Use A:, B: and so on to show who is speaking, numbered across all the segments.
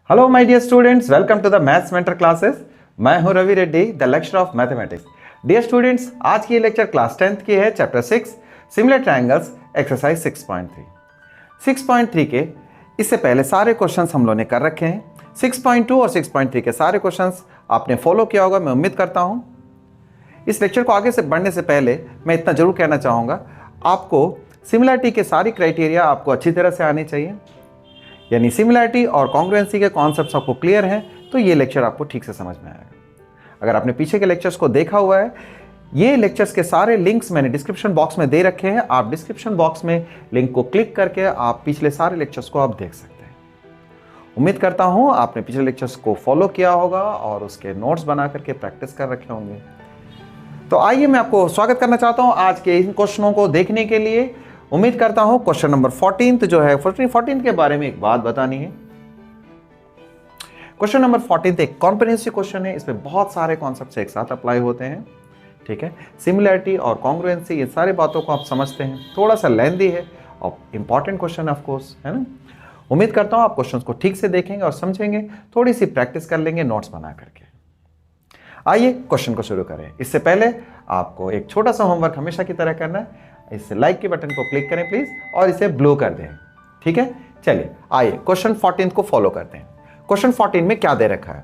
A: Hello my dear students, welcome to the maths mentor classes. मैं हूं Ravi Reddy, the lecturer of mathematics. Dear students, आज की ये lecture class 10th की है, चैप्टर 6 सिमिलर ट्रायंगल्स, एक्सरसाइज 6.3। 6.3 के इससे पहले सारे क्वेश्चंस हम लोगों ने कर रखे हैं। 6.2 और 6.3 के सारे क्वेश्चंस आपने फॉलो किया होगा, मैं उम्मीद करता हूं। इस लेक्चर को आगे से बढ़ने से पहले मैं इतना जरूर कहना चाहूँगा, आपको सिमिलरिटी के सारी क्राइटेरिया आपको अच्छी तरह से आनी चाहिए। यानी सिमिलरिटी और कॉन्ग्रुएंसी के कॉन्सेप्ट्स आपको क्लियर हैं तो ये लेक्चर आपको ठीक से समझ में आएगा। अगर आपने पीछे के लेक्चर्स को देखा हुआ है, ये लेक्चर्स के सारे लिंक्स मैंने डिस्क्रिप्शन बॉक्स में दे रखे हैं। आप डिस्क्रिप्शन बॉक्स में लिंक को क्लिक करके आप पिछले सारे लेक्चर्स को आप देख सकते हैं। उम्मीद करता हूं आपने पिछले लेक्चर्स को फॉलो किया होगा और उसके नोट्स बना करके प्रैक्टिस कर रखे होंगे। तो आइए मैं आपको स्वागत करना चाहता हूं आज के इन क्वेश्चनों को देखने के लिए। उम्मीद करता हूं क्वेश्चन नंबर 14 जो है 14 के बारे में एक बात बतानी है। क्वेश्चन नंबर 14 एक कॉम्प्रिहेंसिव क्वेश्चन है, इसमें बहुत सारे कॉन्सेप्ट्स एक साथ अप्लाई होते हैं। ठीक है, सिमिलरिटी और कॉन्ग्रुएंसी, ये सारी बातों को आप समझते हैं। थोड़ा सा लेंथी है और इंपॉर्टेंट क्वेश्चन ऑफ कोर्स है ना। उम्मीद करता हूं आप क्वेश्चंस को ठीक से देखेंगे और समझेंगे, थोड़ी सी प्रैक्टिस कर लेंगे नोट्स बना करके। आइए क्वेश्चन को शुरू करें। इससे पहले आपको एक छोटा सा होमवर्क हमेशा की तरह करना है। इससे लाइक के बटन को क्लिक करें प्लीज और इसे ब्लो कर दें। ठीक है, चलिए आइए क्वेश्चन 14 को फॉलो करते हैं। क्वेश्चन 14 में क्या दे रखा है,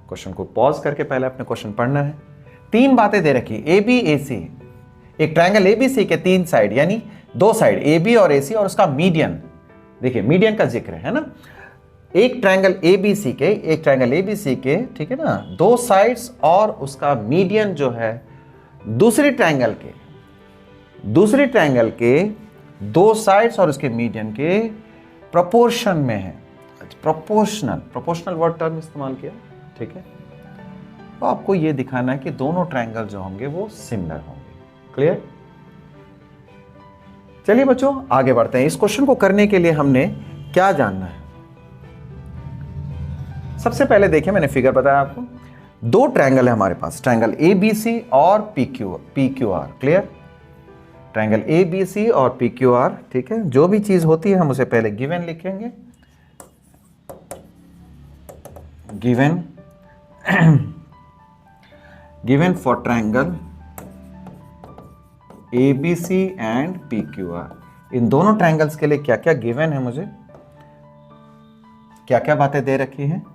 A: क्वेश्चन को पॉज करके पहले अपने क्वेश्चन पढ़ना है। तीन बातें दे रखी, ए बी ए सी, एक ट्रायंगल ए बी सी के तीन साइड यानी दो साइड ए बी और ए सी और उसका मीडियन। देखिए मीडियन का जिक्र है ना। एक ट्रायंगल ए बी सी के, ठीक है ना, दो साइड्स और उसका मीडियन जो है दूसरे ट्रायंगल के दो साइड्स और उसके मीडियन के प्रोपोर्शन में है। प्रोपोर्शनल वर्ड टर्म इस्तेमाल किया। ठीक है, तो आपको यह दिखाना है कि दोनों ट्रायंगल जो होंगे वो सिमिलर होंगे। क्लियर? चलिए बच्चों आगे बढ़ते हैं। इस क्वेश्चन को करने के लिए हमने क्या जानना है, सबसे पहले देखिए मैंने फिगर बताया आपको। दो ट्रायंगल है हमारे पास, ट्रायंगल ए बी सी और P Q R. Clear? Triangle A B C और पी क्यू आर। ठीक है, जो भी चीज होती है हम उसे पहले गिवन लिखेंगे। Given for triangle A B C and P Q R. इन दोनों ट्रायंगल्स के लिए क्या क्या गिवन है, मुझे क्या क्या बातें दे रखी हैं।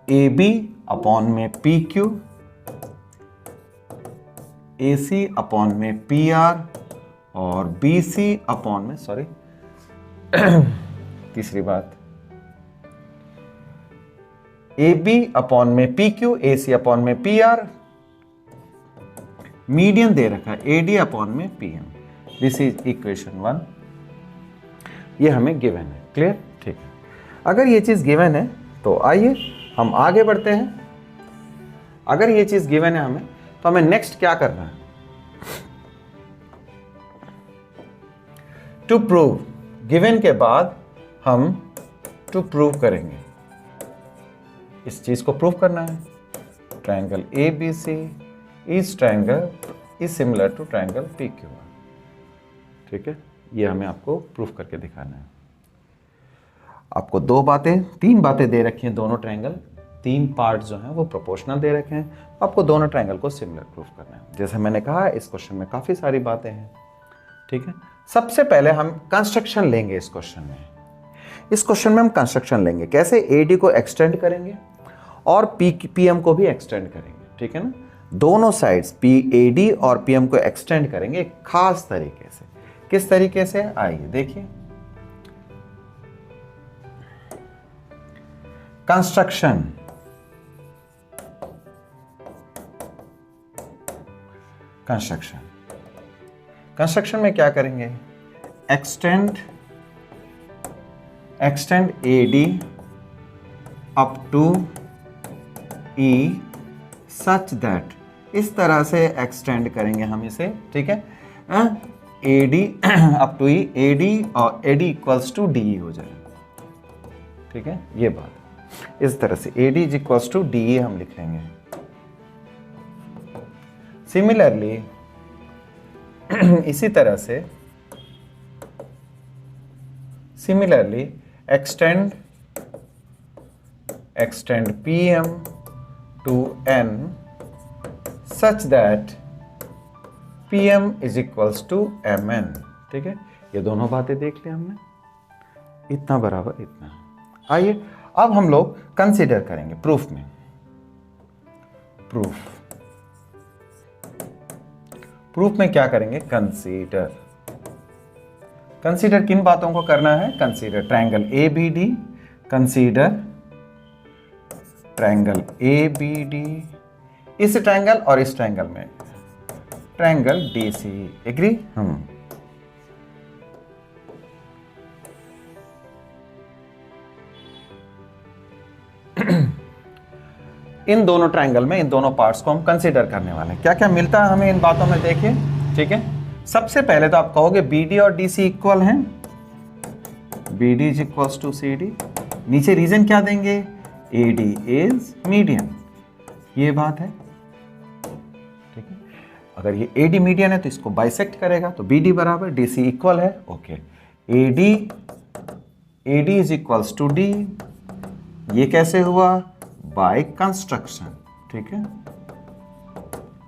A: ए बी अपॉन में P Q, A C upon में पी आर और बी सी अपॉन में, सॉरी तीसरी बात, ए बी अपॉन में P Q, A C upon में पी आर, मीडियन दे रखा है ए डी अपॉन में P M. This is equation 1, ये हमें गिवन है। क्लियर? ठीक है, अगर ये चीज गिवन है तो आइए हम आगे बढ़ते हैं। अगर ये चीज गिवन है हमें, तो हमें नेक्स्ट क्या करना है, टू प्रूव। गिवन के बाद हम टू प्रूव करेंगे, इस चीज को प्रूव करना है। ट्रायंगल ए बी सी इस triangle is similar to triangle P Q R. ठीक है, ये हमें आपको प्रूफ करके दिखाना है। आपको तीन बातें दे रखी हैं। दोनों ट्रायंगल, तीन पार्ट जो हैं वो प्रोपोर्शनल दे रखे हैं। आपको दोनों ट्रायंगल को सिमिलर प्रूफ करना है। जैसे मैंने कहा इस क्वेश्चन में काफी सारी बातें हैं। ठीक है, सबसे पहले हम कंस्ट्रक्शन लेंगे। इस क्वेश्चन में हम कंस्ट्रक्शन लेंगे। कैसे? एडी को एक्सटेंड करेंगे और पीएम को भी एक्सटेंड करेंगे। ठीक है ना, दोनों साइड्स पीएडी और पीएम को एक्सटेंड करेंगे एक खास तरीके से। किस तरीके से? आइए देखिए। कंस्ट्रक्शन में क्या करेंगे? Extend AD up to E such that, इस तरह से एक्सटेंड करेंगे हम इसे। ठीक है, AD up to E, AD और एडी इक्वल्स टू डी हो जाए। ठीक है, ये बात इस तरह से AD is equals to D हम लिख लेंगे। सिमिलरली इसी तरह से Similarly, extend PM to N such that PM is equals to Mn. ठीक है, ये दोनों बातें देख ली हमने, इतना बराबर इतना। आइए अब हम लोग कंसीडर करेंगे प्रूफ में। प्रूफ में क्या करेंगे? कंसीडर किन बातों को करना है? Consider triangle ABD, consider triangle ABD, इस ट्रायंगल और इस ट्रायंगल में ट्रायंगल DC। एग्री? इन दोनों ट्रायंगल में इन दोनों पार्ट्स को हम कंसीडर करने वाले हैं। क्या क्या मिलता है हमें इन बातों में, देखिए। ठीक है, सबसे पहले तो आप कहोगे BD और DC इक्वल हैं, BD is equals to CD। नीचे रीजन क्या देंगे? AD इज मीडियन, ये बात है। ठीक है, अगर ये AD मीडियन है तो इसको बाइसेक्ट करेगा, तो BD बराबर DC इक्वल है। Okay, AD is equals to D, ये कैसे हुआ? By construction. ठीक है,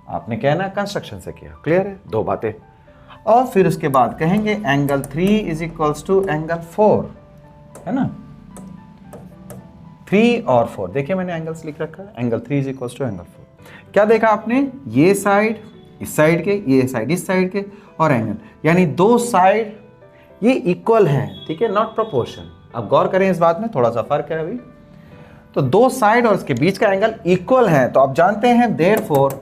A: आपने कहना कंस्ट्रक्शन से किया, क्लियर है? दो बातें। और फिर उसके बाद कहेंगे angle 3 is equals to angle 4, है ना? 3 और 4, देखिए मैंने एंगल्स लिख रखा है। Angle 3 is equals to angle 4। क्या देखा आपने? ये साइड इस साइड के, ये साइड इस साइड के, और एंगल, यानी दो साइड ये इक्वल है। ठीक है, नॉट प्रोपोर्शन। अब गौर करें इस बात में, थोड़ा सा फर्क है अभी। तो दो साइड और उसके बीच का एंगल इक्वल है, तो आप जानते हैं therefore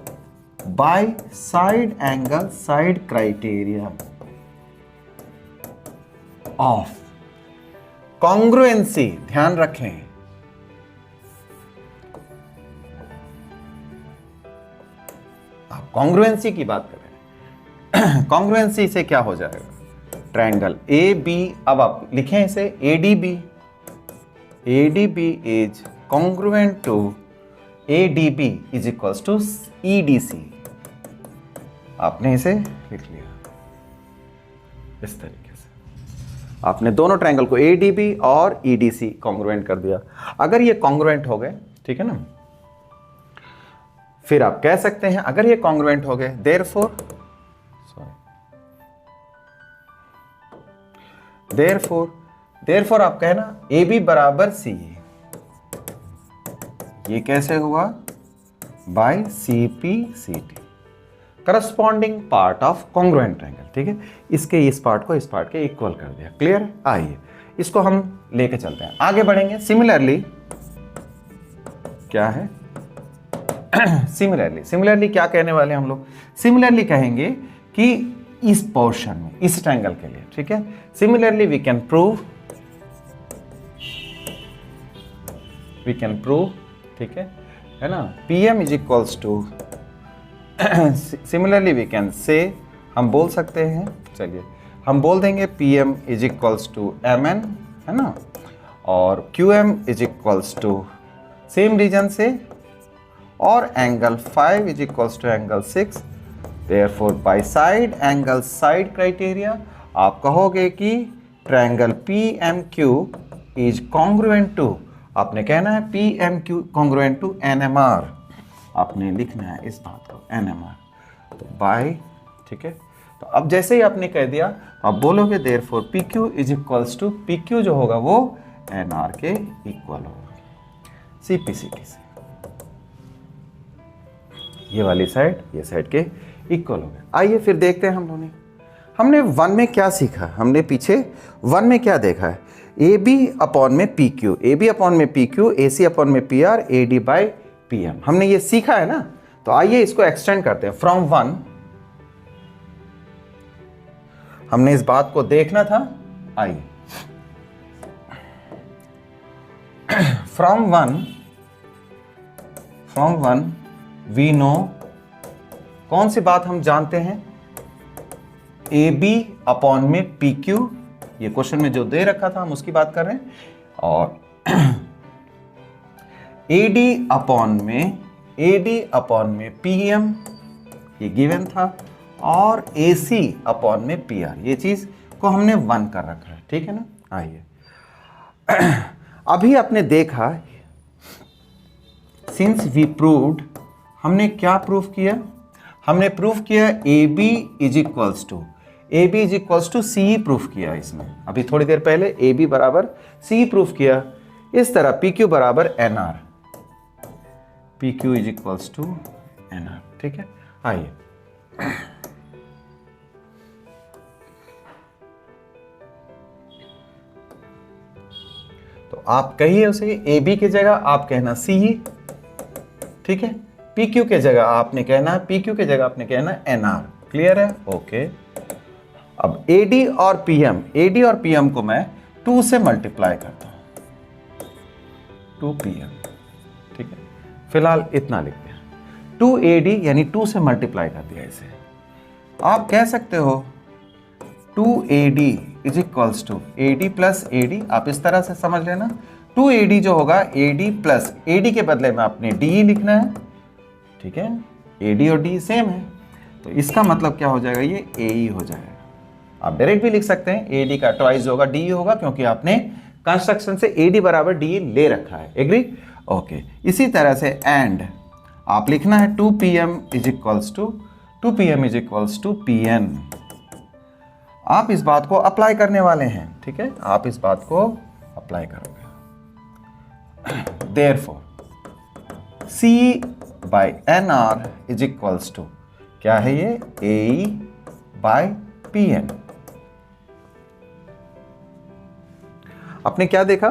A: by side angle side criteria of congruency, ध्यान रखें, आप कॉन्ग्रुएंसी की बात कर रहे हैं। कॉन्ग्रुएंसी से क्या हो जाएगा? ट्रायंगल AB, अब आप लिखें इसे ADB is congruent to ADB is equals to EDC। आपने इसे लिख लिया इस तरीके से, आपने दोनों ट्रायंगल को ADB और EDC कॉन्ग्रुएंट कर दिया। अगर ये कॉन्ग्रुएंट हो गए, ठीक है ना, फिर आप कह सकते हैं अगर ये कॉन्ग्रुएंट हो गए, देयरफॉर आप कहना AB बराबर C, ये कैसे हुआ? By CPCT, corresponding part of congruent triangle. ठीक है, इसके इस पार्ट को इस पार्ट के इक्वल कर दिया, क्लियर? आइए इसको हम लेके चलते हैं, आगे बढ़ेंगे। सिमिलरली क्या है? सिमिलरली क्या कहने वाले हैं हम लोग? सिमिलरली कहेंगे कि इस पोर्शन में, इस ट्रायंगल के लिए, ठीक है, सिमिलरली वी कैन प्रूव, ठीक है ना, PM is equals to, similarly we can say, हम बोल सकते हैं, चलिए हम बोल देंगे PM is equals to MN, है ना, और QM is equals to same reason से, और angle 5 is equals to angle 6। Therefore by side angle side criteria आप कहोगे कि triangle PMQ is congruent to, आपने कहना है PMQ कॉन्ग्रुएंट टू NMR, आपने लिखना है इस बात को NMR, तो बाय, ठीक है। तो अब जैसे ही आपने कह दिया, आप बोलोगे therefore PQ is equals to, PQ जो होगा वो NR के इक्वल होगा, CPCT से, ये वाली साइड ये साइड के इक्वल हो गए। आइए फिर देखते हैं हमने 1 में क्या सीखा, हमने पीछे 1 में क्या देखा है? AB अपॉन में PQ, AB अपॉन में PQ, AC अपॉन में PR, AD बाई PM, हमने ये सीखा है ना। तो आइए इसको एक्सटेंड करते हैं। फ्रॉम 1 हमने इस बात को देखना था, आइए फ्रॉम वन वी नो, कौन सी बात हम जानते हैं? AB अपॉन में PQ, ये क्वेश्चन में जो दे रखा था हम उसकी बात कर रहे हैं, और AD अपॉन में PM, ये गिवन था, और AC अपॉन में PR, ये चीज को हमने 1 कर रखा है, ठीक है ना। आइए अभी आपने देखा, सिंस वी प्रूव्ड, हमने क्या प्रूव किया? हमने प्रूव किया A B is equals to C proof किया। इसमें अभी थोड़ी देर पहले ए बी बराबर सी प्रूफ किया। इस तरह पी क्यू बराबर N R, P Q is equals to N R. ठीक है, आइए तो आप कहिए उसे, ए बी की जगह आप कहना सी, ठीक है, पी क्यू के जगह आपने कहना, पी क्यू के जगह आपने कहना एन आर। क्लियर है? ओके। अब एडी और पीएम को मैं 2 से मल्टीप्लाई करता हूं, 2 पीएम। ठीक है, फिलहाल इतना लिख दिया, 2 एडी यानी 2 से मल्टीप्लाई कर दिया इसे। आप कह सकते हो 2 AD is equals to AD plus AD, आप इस तरह से समझ लेना। 2 एडी जो होगा एडी प्लस एडी के बदले में आपने डी लिखना है। ठीक है, एडी और डी सेम है, तो इसका मतलब क्या हो जाएगा? ये ए हो जाएगा। आप डायरेक्ट भी लिख सकते हैं, एडी का ट्वाइस होगा डी होगा, क्योंकि आपने कंस्ट्रक्शन से एडी बराबर डी ले रखा है। एग्री? ओके। इसी तरह से एंड आप लिखना है 2 PM is equals to PN. आप इस बात को अप्लाई करने वाले हैं। ठीक है, आप इस बात को अप्लाई करोगे। Therefore C by N R is equals to, क्या है ये? A by P N. आपने क्या देखा?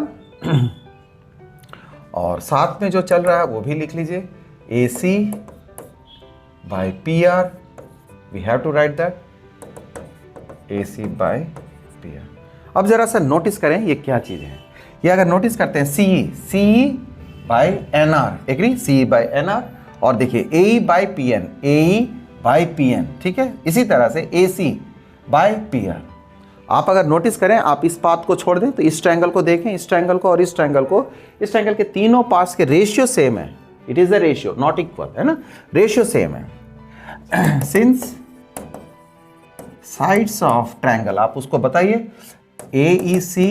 A: और साथ में जो चल रहा है वो भी लिख लीजिए, A C by P R, we have to write that, A C by P R. अब जरा सा नोटिस करें ये क्या चीज है। ये अगर नोटिस करते हैं, C by N R, agree? C by N R. और देखिए A by P N, A by P N. ठीक है, इसी तरह से A C by P R. आप अगर नोटिस करें, आप इस पाथ को छोड़ दें तो इस ट्रायंगल को देखें, इस ट्रायंगल को और इस ट्रायंगल को, इस ट्रायंगल के तीनों पार्ट्स के रेशियो सेम है। It is the ratio, not equal, है ना? रेशियो सेम है। सिंस साइड्स ऑफ ट्रायंगल, आप उसको बताइए, A E C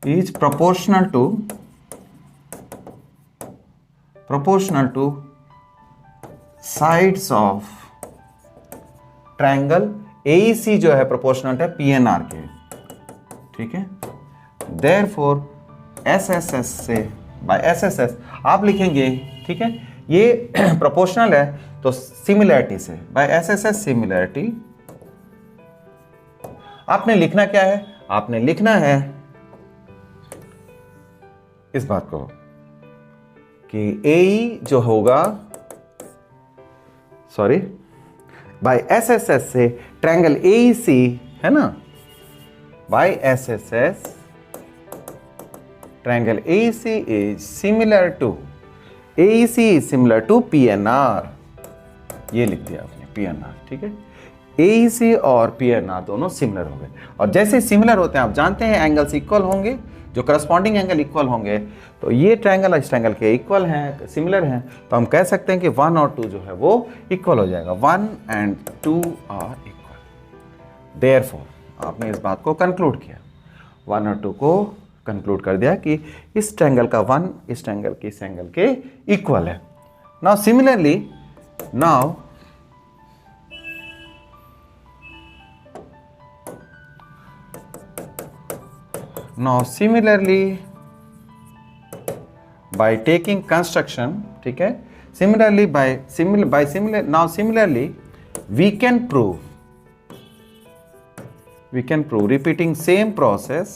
A: is proportional to sides of triangle. AEC जो है प्रोपोर्शनल है PNR के। ठीक है, देयरफॉर SSS से बाय SSS आप लिखेंगे, ठीक है, ये प्रोपोर्शनल है तो सिमिलैरिटी से बाय SSS सिमिलैरिटी। आपने लिखना क्या है? आपने लिखना है इस बात को कि AE जो होगा, सॉरी, बाय SSS से ट्रायंगल AEC है ना, by SSS triangle AEC is similar to, AEC is similar to PNR। ये लिख दिया आपने PNR। ठीक है, AEC और PNR दोनों सिमिलर हो गए। और जैसे सिमिलर होते हैं, आप जानते हैं एंगल्स इक्वल होंगे, जो करस्पॉन्डिंग एंगल इक्वल होंगे, तो ये ट्रायंगल इस ट्रायंगल के इक्वल हैं, सिमिलर हैं, तो हम कह सकते हैं कि 1 और 2 जो है वो इक्वल हो जाएगा। 1 and 2 आर इक्वल। देयरफॉर आपने इस बात को कंक्लूड किया, 1 और 2 को कंक्लूड कर दिया कि इस ट्रायंगल का 1 इस ट्रायंगल के इस एंगल के इक्वल है। Now similarly, now similarly by taking construction, ठीक है, similarly now similarly we can prove repeating same process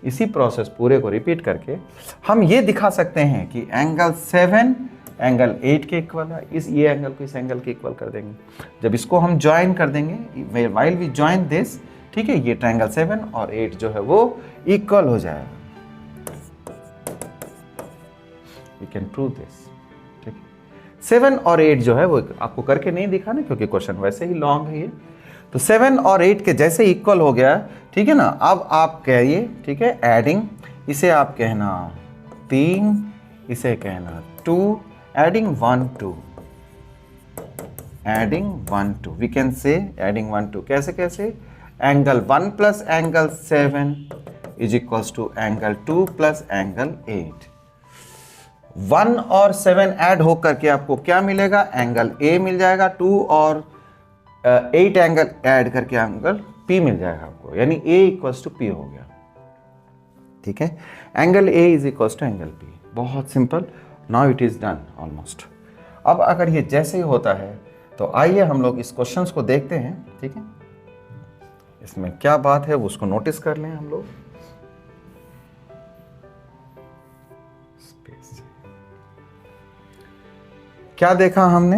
A: इसी प्रोसेस पूरे को रिपीट करके हम ये दिखा सकते हैं कि एंगल 7 एंगल 8 के इक्वल है। ये एंगल को इस एंगल के इक्वल कर देंगे। जब इसको हम ज्वाइन कर देंगे, व्हाइल वी ज्वाइन दिस, ठीक है, ये ट्रायंगल 7 और 8 जो है वो इक्वल हो जाएगा। We can prove this. ठीक है, 7 और 8 जो है वो आपको करके नहीं दिखाना, क्योंकि क्वेश्चन वैसे ही लॉन्ग है ये। तो 7 और 8 के जैसे इक्वल हो गया, ठीक है ना। अब आप कहिए, ठीक है, एडिंग, इसे आप कहना 3, इसे कहना 2, adding 1 2, adding 1 2, we can say adding 1 2, कैसे angle 1 plus angle 7 is equals to angle 2 plus angle 8. 1 और 7 ऐड होकर के आपको क्या मिलेगा, एंगल A मिल जाएगा, 2 और 8 एंगल ऐड करके एंगल P मिल जाएगा आपको, यानी A इक्वल्स टू P हो गया, ठीक है। Angle A is equals to angle P, बहुत simple, now it is done almost. अब अगर ये जैसे ही होता है तो आइए हम लोग इस क्वेश्चंस को देखते हैं, ठीक है। इसमें क्या बात है वो उसको नोटिस कर लें हम लोग। क्या देखा हमने,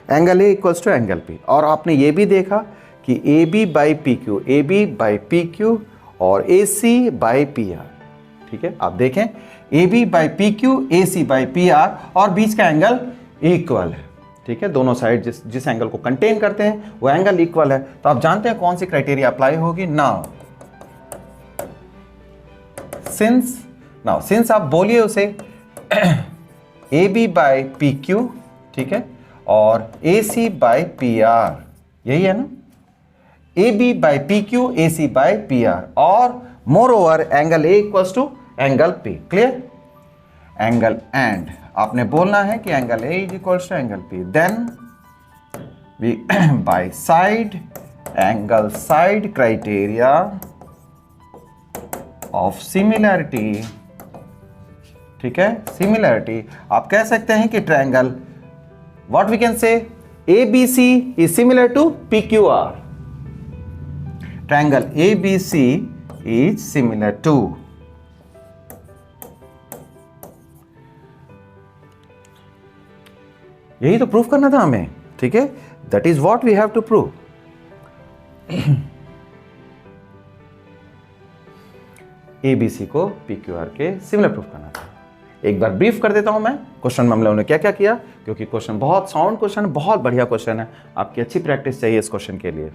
A: angle A equals to angle P, और आपने ये भी देखा कि AB बाई पी क्यू और AC बाई PR, ठीक है। आप देखें AB by PQ, AC by PR और बीच का एंगल इक्वल है, ठीक है। दोनों साइड जिस एंगल को कंटेन करते हैं वो एंगल इक्वल है, तो आप जानते हैं कौन सी क्राइटेरिया अप्लाई होगी। नाउ सिंस आप बोलिए उसे AB बाई PQ, ठीक है, और AC बाई PR, यही है ना, AB by PQ, AC by PR, और moreover angle A equals to angle P, clear. Angle and आपने बोलना है कि angle A is equals to angle P, then we by side angle side criteria of similarity, ठीक है। Similarity आप कह सकते हैं कि triangle, what we can say, ABC is similar to PQR, triangle ABC is similar to, यही तो proof करना था हमें, ठीक है। That is what we have to prove. ABC को PQR के सिमिलर प्रूफ करना था। एक बार ब्रीफ कर देता हूं मैं क्वेश्चन में हम लोगों ने क्या क्या किया, क्योंकि क्वेश्चन बहुत साउंड क्वेश्चन है, बहुत बढ़िया क्वेश्चन है, आपकी अच्छी प्रैक्टिस चाहिए इस क्वेश्चन के लिए।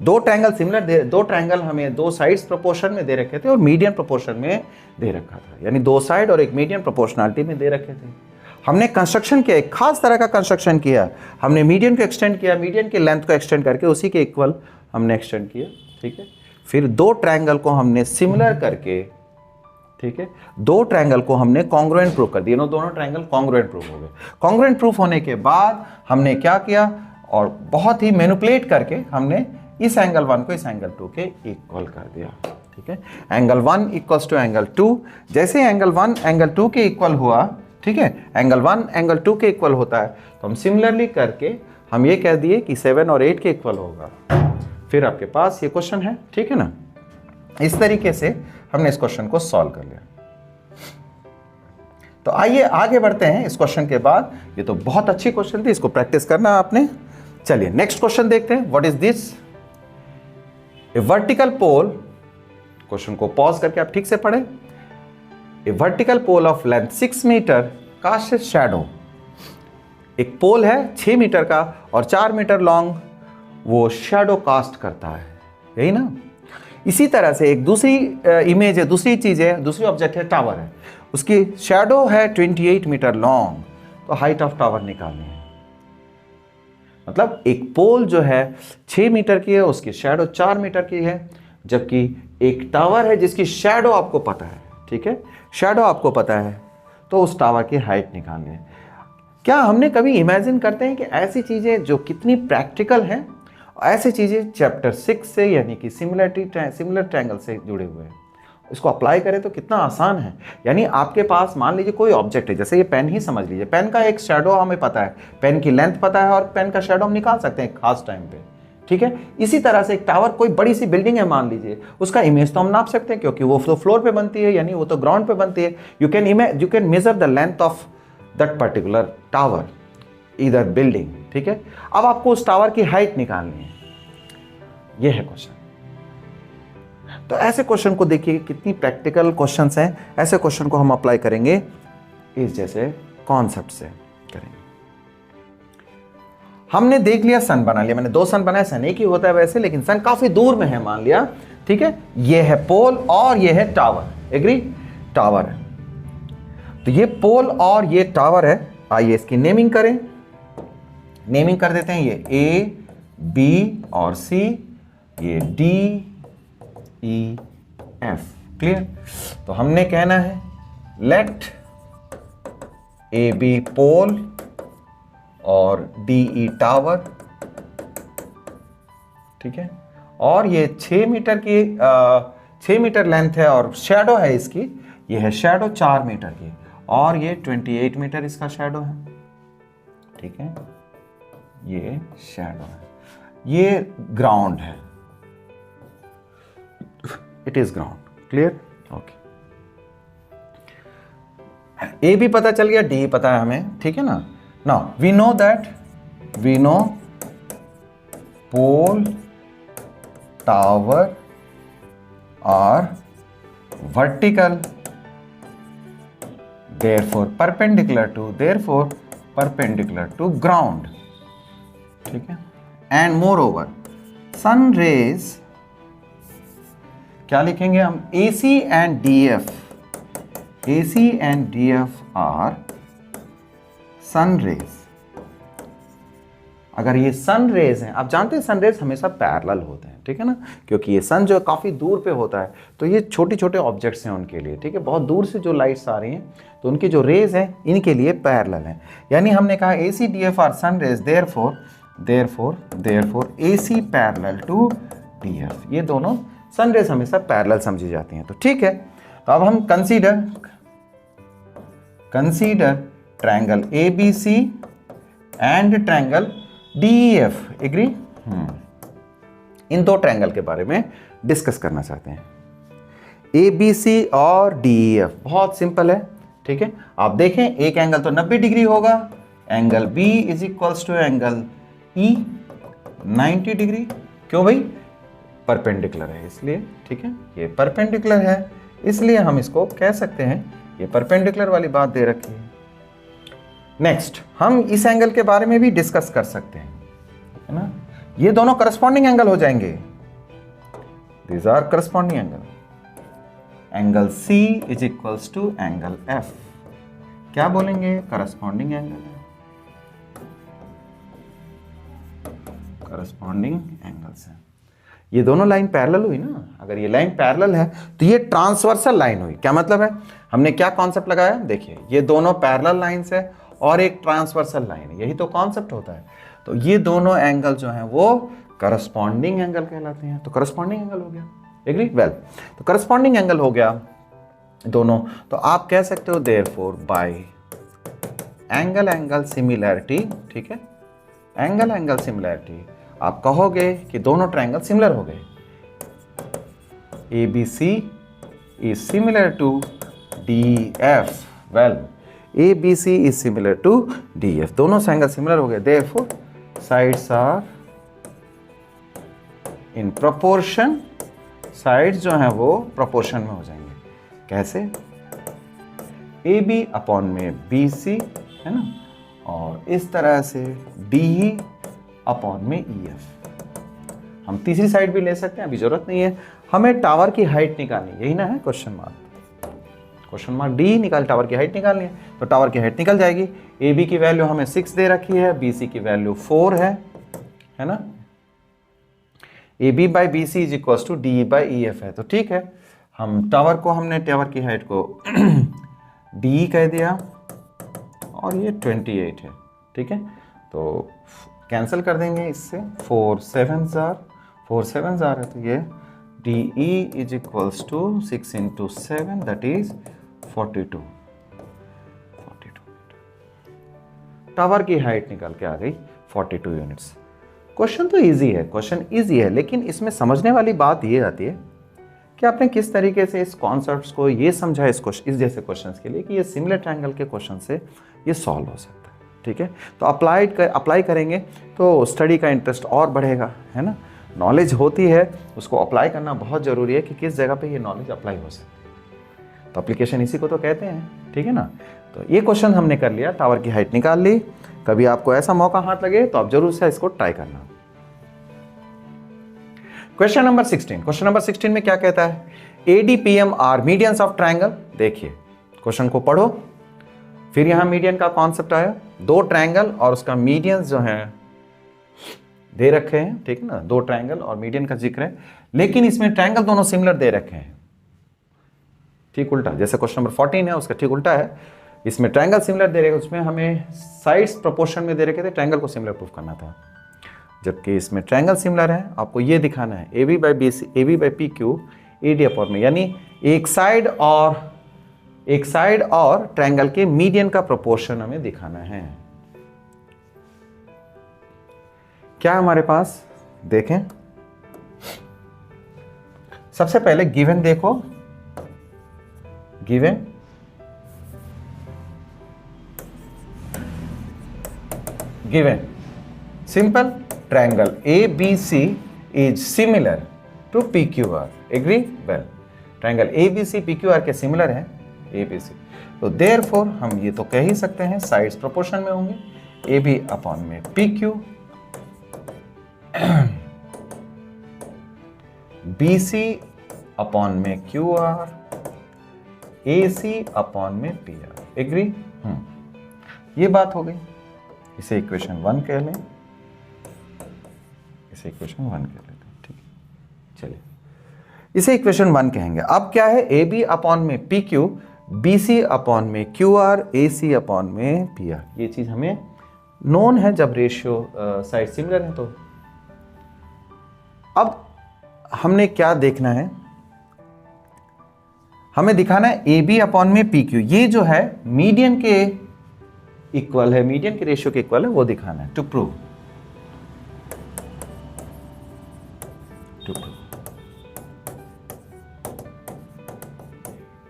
A: दो ट्रायंगल सिमिलर, दो ट्रायंगल हमें दो साइड्स प्रोपोर्शन में दे रखे थे और मीडियन प्रोपोर्शन में दे रखा था, यानी दो साइड और एक मीडियन प्रोपोर्शनलिटी में दे रखे थे। हमने कंस्ट्रक्शन किया, एक खास तरह का कंस्ट्रक्शन किया, हमने मीडियन को एक्सटेंड किया, मीडियन के लेंथ को एक्सटेंड करके उसी के इक्वल हमने एक्सटेंड किया, ठीक है। फिर दो ट्रायंगल को हमने सिमिलर करके, ठीक है, दो ट्रायंगल को हमने कॉन्ग्रुएंट प्रूफ कर दिया, दोनों ट्रायंगल कॉन्ग्रुएंट प्रूफ हो गए। कॉन्ग्रुएंट प्रूफ होने के बाद हमने क्या किया, और बहुत ही मैनिपुलेट करके हमने इस एंगल 1 को इस एंगल 2 के इक्वल कर दिया, ठीक है। एंगल 1 इक्वल्स टू एंगल 2, जैसे एंगल 1 एंगल 2 के इक्वल हुआ, ठीक है, एंगल 1 एंगल 2 के इक्वल होता है, तो हम सिमिलरली करके हम ये कह दिए कि 7 और 8 के इक्वल होगा। फिर आपके पास ये क्वेश्चन है, ठीक है ना। इस तरीके से हमने इस क्वेश्चन को सॉल्व कर लिया। तो आइए आगे बढ़ते हैं इस क्वेश्चन के बाद। ये तो बहुत अच्छी क्वेश्चन थी, इसको प्रैक्टिस करना आपने। चलिए नेक्स्ट क्वेश्चन देखते हैं। What is this, a vertical pole, question को पॉज करके आप ठीक से पढ़ें। A vertical pole of length 6 metre cast a shadow, एक पोल है 6 मीटर का और 4 मीटर लॉन्ग, वो शैडो कास्ट करता है, यही ना। इसी तरह से एक दूसरी इमेज है, दूसरी चीज है, दूसरी ऑब्जेक्ट है, टावर है, उसकी शैडो है 28 मीटर लॉन्ग, तो हाइट ऑफ टावर निकालनी है। मतलब एक पोल जो है 6 मीटर की है, उसकी शैडो 4 मीटर की है, जबकि एक टावर है जिसकी शैडो आपको पता है, ठीक है, शैडो आपको पता है, तो उस टावर की हाइट निकालनी है। क्या हमने कभी इमेजिन करते हैं कि ऐसी चीजें जो कितनी प्रैक्टिकल हैं, ऐसी चीजें चैप्टर 6 से यानी कि सिमिलर ट्रायंगल से जुड़े हुए हैं, इसको अप्लाई करें तो कितना आसान है। यानी आपके पास मान लीजिए कोई ऑब्जेक्ट है, जैसे ये पेन ही समझ लीजिए, पेन का एक शैडो हमें पता है, पेन की लेंथ पता है और पेन का शैडो हम निकाल सकते हैं खास टाइम पे, ठीक है। इसी तरह से एक टावर, कोई बड़ी सी बिल्डिंग है मान लीजिए, उसका इमेज तो हम नाप सकते हैं क्योंकि वो तो फ्लोर पे बनती है, यानी वो तो ग्राउंड पे बनती है। You can measure the length of that particular tower, either building, ठीक है। अब आपको उस टावर की हाइट निकालनी है, यह है क्वेश्चन। तो ऐसे क्वेश्चन को देखिए कितनी प्रैक्टिकल क्वेश्चंस हैं, ऐसे क्वेश्चन को हम अप्लाई करेंगे इस जैसे कॉन्सेप्ट से करेंगे। हमने देख लिया, सन बना लिया, मैंने 2 सन बनाए, सन एक ही होता है वैसे, लेकिन सन काफी दूर में है मान लिया, ठीक है। ये है पोल और ये है टावर, एग्री, टावर है। तो ये पोल और ये टावर है, आइए इसकी नेमिंग करें। नेमिंग कर देते हैं, ये ए बी और सी, ये डी ई एफ। क्लियर? तो हमने कहना है लेट ए बी पोल और डी ई टावर, ठीक है, और ये 6 मीटर की 6 मीटर लेंथ है और शैडो है इसकी, ये है शैडो 4 मीटर की, और ये 28 मीटर इसका शैडो है, ठीक है, ये शैडो है, ये ग्राउंड है, it is ground. Clear? Okay, A भी पता चल गया, डी पता है हमें, ठीक है ना। Now we know pole tower are vertical, therefore perpendicular to ground, ठीक है। and moreover sun rays, क्या लिखेंगे हम, AC and DF are sun rays। अगर ये सन रेज हैं, आप जानते हैं सन रेज हमेशा पैरेलल होते हैं, ठीक है ना, क्योंकि ये सन जो काफ़ी दूर पे होता है, तो ये छोटे छोटे ऑब्जेक्ट्स हैं उनके लिए, ठीक है, बहुत दूर से जो लाइट्स आ रही हैं तो उनकी जो रेज हैं इनके लिए पैरेलल हैं। यानी हमने कहा AC DF are sun rays, therefore AC parallel to DF, ये दोनों सन रेज हमेशा पैरेलल समझी जाती हैं। तो ठीक है, तो अब हम consider triangle ABC and triangle DEF, agree? इन दो ट्रायंगल के बारे में डिस्कस करना चाहते हैं। ABC और DEF बहुत सिंपल है, ठीक है। आप देखें एक एंगल तो 90 डिग्री होगा, angle B is equals to angle E 90 degree. क्यों भाई? परपेंडिकुलर है इसलिए, ठीक है, ये परपेंडिकुलर है इसलिए हम इसको कह सकते हैं, ये परपेंडिकुलर वाली बात दे रखी है। नेक्स्ट हम इस एंगल के बारे में भी डिस्कस कर सकते हैं, है ना, ये दोनों करस्पॉन्डिंग एंगल हो जाएंगे, these are corresponding angle. Angle C is equals to angle F, क्या बोलेंगे? करस्पॉन्डिंग एंगल है, करस्पॉन्डिंग एंगल्स है। ये दोनों लाइन पैरेलल हुई ना, अगर ये लाइन पैरेलल है तो ये ट्रांसवर्सल लाइन हुई। क्या मतलब है? हमने क्या कॉन्सेप्ट लगाया, देखिए ये दोनों पैरेलल लाइंस है और एक ट्रांसवर्सल लाइन है, यही तो कॉन्सेप्ट होता है। तो ये दोनों एंगल जो हैं वो करस्पॉन्डिंग एंगल कहलाते हैं, तो करस्पॉन्डिंग एंगल हो गया, एग्री? वेल, तो करस्पॉन्डिंग एंगल हो गया दोनों, तो आप कह सकते हो देयरफॉर बाय एंगल सिमिलैरिटी, ठीक है, एंगल सिमिलैरिटी, आप कहोगे कि दोनों ट्रायंगल सिमिलर हो गए। ABC is similar to DF, well ABC is similar to DF, दोनों एंगल सिमिलर हो गए, therefore sides are in proportion, sides जो हैं वो प्रोपोर्शन में हो जाएंगे। कैसे? AB अपॉन में BC, है ना, और इस तरह से DE अपॉन में EF। हम तीसरी साइड भी ले सकते हैं, अभी जरूरत नहीं है, हमें टावर की हाइट निकालनी, यही ना है क्वेश्चन मार्क डी निकाल, टावर की हाइट निकालनी है, तो टावर की हाइट निकल जाएगी। AB की वैल्यू हमें 6 दे रखी है, BC की वैल्यू 4 है ना, AB by BC is equal to DE by EF है। तो ठीक है, हम टावर की हाइट को DE कह दिया और ये 28 है, ठीक है, तो कैंसिल कर देंगे इससे, 4 7s are है, तो ये DE is equals to 6 into 7 that is 42 tower की हाइट निकल के आ गई 42 यूनिट्स। क्वेश्चन तो इजी है, लेकिन इसमें समझने वाली बात ये आती है कि आपने किस तरीके से इस कॉन्सेप्ट्स को ये समझा इस जैसे क्वेश्चंस के लिए कि ये सिमिलर ट्रायंगल के क्वेश्चन से ये सॉल्व हो सकता है, ठीक है। तो अप्लाई करेंगे तो स्टडी का इंटरेस्ट और बढ़ेगा, है ना। नॉलेज होती है, उसको अप्लाई करना बहुत ज़रूरी है कि किस जगह पे ये नॉलेज अप्लाई हो सके, तो एप्लीकेशन इसी को तो कहते हैं, ठीक है ना। तो ये क्वेश्चन हमने कर लिया, टावर की हाइट निकाल ली। कभी आपको ऐसा मौका हाथ लगे तो आप जरूर से इसको ट्राई करना। क्वेश्चन नंबर 16 में क्या कहता है? ADPM are medians of triangle. देखिए क्वेश्चन को पढ़ो, फिर यहां मीडियन का कॉन्सेप्ट आया, दो ट्रायंगल और उसका मीडियन जो है दे रखे हैं, ठीक है ना, दो ट्रायंगल और मीडियन का जिक्र है, लेकिन इसमें ट्रायंगल दोनों सिमिलर दे रखे हैं, ठीक उल्टा, जैसे क्वेश्चन नंबर 14 है उसका ठीक उल्टा है, इसमें ट्रायंगल सिमिलर दे रखे, उसमें हमें साइड्स प्रोपोर्शन में दे रखे थे, ट्रायंगल को सिमिलर प्रूफ करना था, जबकि इसमें ट्रायंगल सिमिलर है, आपको ये दिखाना है A B by B C, A B by P Q A D upon में, यानी एक साइड और ट्रायंगल के मीडियन का प्रोपोर्शन हमें दिखाना है। क्या हमारे पास देखें, सबसे पहले गिवन देखो, given simple triangle ABC is similar to PQR. Agree? Well, triangle ABC PQR के सिमिलर है ABC, तो therefore हम ये तो कह ही सकते हैं साइड्स प्रोपोर्शन में होंगे, AB अपॉन में PQ, BC अपॉन में QR, AC अपॉन में PR. Agree? ये बात हो गई, इसे इक्वेशन 1 कह लें, इसे इक्वेशन 1 कह लेते हैं, ठीक है, चलिए इसे इक्वेशन 1 कहेंगे। अब क्या है, ए बी अपॉन में P Q, B C upon में Q R, A C upon में पी आर, ये चीज हमें नोन है जब रेशियो साइड सिमिलर है। तो अब हमने क्या देखना है, हमें दिखाना है ए बी अपॉन में पी क्यू, ये जो है मीडियन के इक्वल है, मीडियन के रेशियो के इक्वल है, वो दिखाना है to prove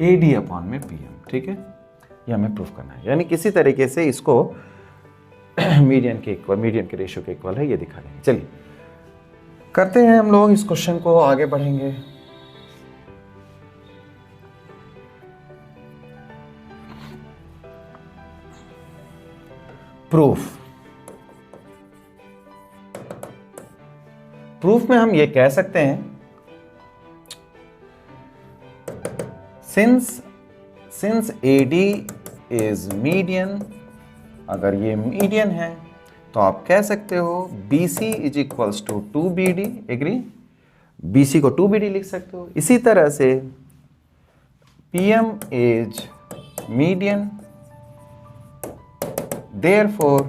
A: A D upon में पी एम, ठीक है, ये हमें प्रूफ करना है, यानी किसी तरीके से इसको मीडियन के इक्वल, मीडियन के रेशियो के इक्वल है, ये दिखा देंगे। चलिए करते हैं हम लोग इस क्वेश्चन को, आगे बढ़ेंगे। प्रूफ में हम ये कह सकते हैं, सिंस AD इज मीडियन, अगर ये मीडियन है तो आप कह सकते हो BC is equals to 2BD, agree, BC को 2BD लिख सकते हो। इसी तरह से PM is median, therefore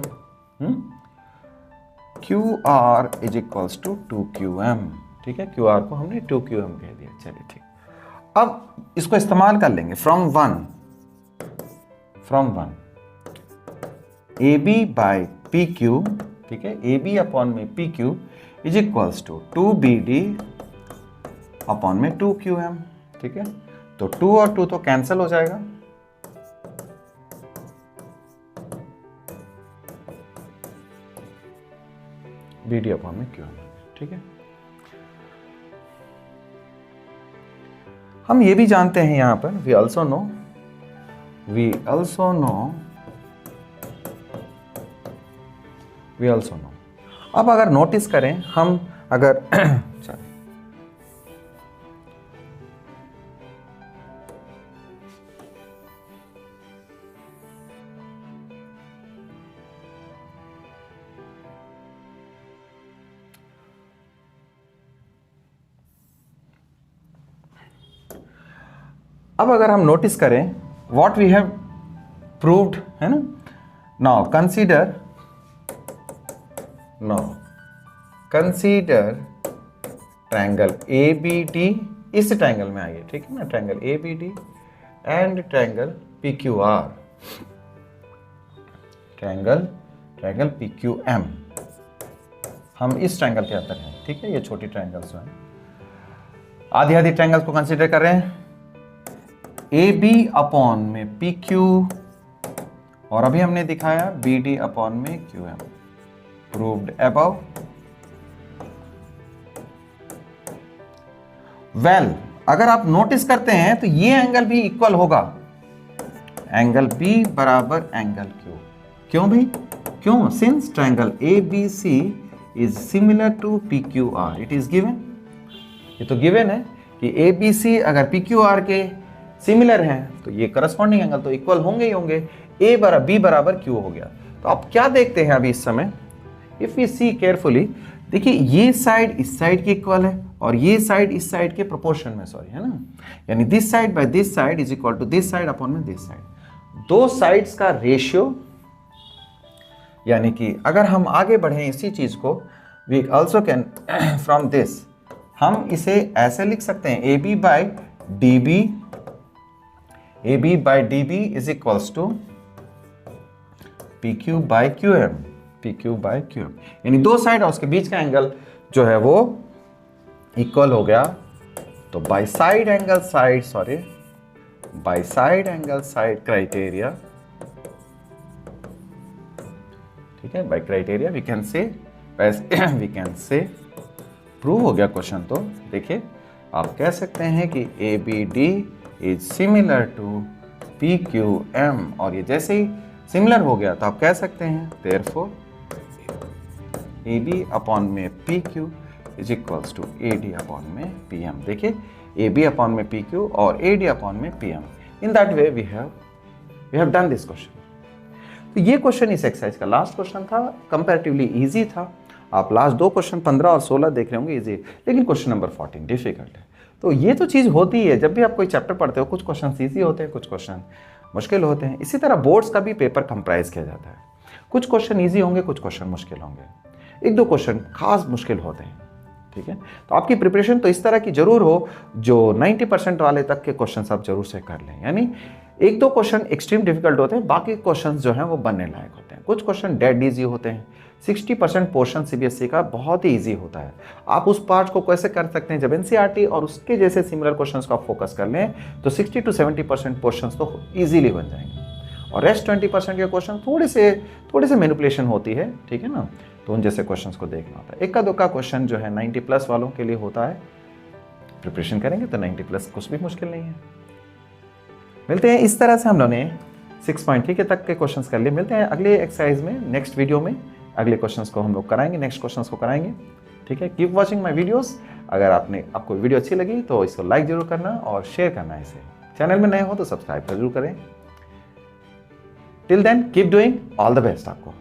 A: QR is equals to 2QM, ठीक है, QR को हमने 2QM कह दिया। चलिए ठीक, अब इसको इस्तेमाल कर लेंगे from one AB by PQ, ठीक है, AB अपॉन में PQ is equals to 2BD upon में 2QM, ठीक है, तो 2 और 2 तो कैंसिल हो जाएगा, BD अपॉन में QM, ठीक है। हम ये भी जानते हैं यहां पर, वी ऑल्सो नो, अब अगर नोटिस करें हम, अगर अब अगर हम नोटिस करें व्हाट वी हैव प्रूव्ड, है ना, नाउ कंसीडर ट्रायंगल ABD, इस ट्रायंगल में आइए, ठीक है ना, triangle ABD and triangle PQR, triangle PQM, हम इस ट्रायंगल के अंदर हैं, ठीक है, ये छोटी ट्रायंगल्स जो हैं, आधी आधी ट्रायंगल्स को कंसीडर कर रहे हैं, AB अपॉन में PQ और अभी हमने दिखाया BD अपॉन में QM, प्रूव्ड अबव। वेल, अगर आप नोटिस करते हैं तो ये एंगल भी इक्वल होगा, एंगल B बराबर एंगल Q, क्यों भाई, क्यों, since triangle ABC is similar to PQR, it is given, ये तो गिवन है कि ABC अगर PQR के सिमिलर हैं तो ये करस्पॉन्डिंग एंगल तो इक्वल होंगे ही होंगे, B बराबर Q हो गया, तो आप क्या देखते हैं अभी इस समय, इफ यू सी केयरफुली, देखिए ये साइड इस साइड के इक्वल है और ये साइड इस साइड के प्रोपोर्शन में, सॉरी, है ना, यानी this side by this side is equal to this side upon में दिस साइड। दो साइड्स का रेशियो, यानी कि अगर हम आगे बढ़े इसी चीज को, we also can from this हम इसे ऐसे लिख सकते हैं, A B by D B is equals to P Q by Q M, P Q by Q M, यानी दो साइड और उसके बीच का एंगल जो है वो इक्वल हो गया। तो by side angle side criteria, ठीक है, by criteria we can say prove हो गया क्वेश्चन। तो देखिए आप कह सकते हैं कि A B D is similar to P Q M, और ये जैसे ही सिमिलर हो गया तो आप कह सकते हैं देयरफॉर ए बी अपॉन में P Q is equals to A D upon में पी एम। देखिए ए बी अपॉन में पी क्यू और ए डी अपॉन में P M, in that way we have done this question. तो ये question इस exercise का लास्ट क्वेश्चन था, कंपैरेटिवली इजी था। आप लास्ट दो क्वेश्चन 15 और 16 देख रहे होंगे इजी, लेकिन क्वेश्चन नंबर 14 डिफिकल्ट है। तो ये तो चीज़ होती है, जब भी आप कोई चैप्टर पढ़ते हो कुछ क्वेश्चन ईजी होते हैं, कुछ क्वेश्चन मुश्किल होते हैं। इसी तरह बोर्ड्स का भी पेपर कंप्राइज किया जाता है, कुछ क्वेश्चन ईजी होंगे, कुछ क्वेश्चन मुश्किल होंगे, एक दो क्वेश्चन खास मुश्किल होते हैं, ठीक है। तो आपकी प्रिपरेशन तो इस तरह की जरूर हो जो 90% वाले तक के क्वेश्चन आप जरूर से कर लें, यानी एक दो क्वेश्चन एक्सट्रीम डिफिकल्ट होते हैं, बाकी क्वेश्चन जो हैं वो बनने लायक होते हैं। कुछ क्वेश्चन डेड इजी होते हैं, 60% पोर्शन सीबीएसई का बहुत ही इजी होता है। आप उस पार्ट को कैसे कर सकते हैं, जब एनसीईआरटी और उसके जैसे सिमिलर क्वेश्चंस को आप फोकस कर लें तो 60 to 70% पोर्शंस तो इजीली बन जाएंगे, और रेस्ट 20% के क्वेश्चन थोड़े से मैनिपुलेशन होती है, ठीक है ना, तो उन जैसे क्वेश्चंस को देखना होता है। एक का दो का क्वेश्चन जो है 90+ वालों के लिए होता है, प्रिपरेशन करेंगे तो 90+ कुछ भी मुश्किल नहीं है। मिलते हैं, इस तरह से हम लोगों ने 6.3 के तक के क्वेश्चंस कर लिए। मिलते हैं अगले एक्सरसाइज में, नेक्स्ट वीडियो में अगले क्वेश्चंस को हम लोग कराएंगे, नेक्स्ट क्वेश्चंस को कराएंगे, ठीक है। Keep watching my videos. अगर आपको वीडियो अच्छी लगी तो इसको लाइक जरूर करना और शेयर करना, इसे चैनल में नए हो तो सब्सक्राइब जरूर करें। Till then keep doing, all the best आपको।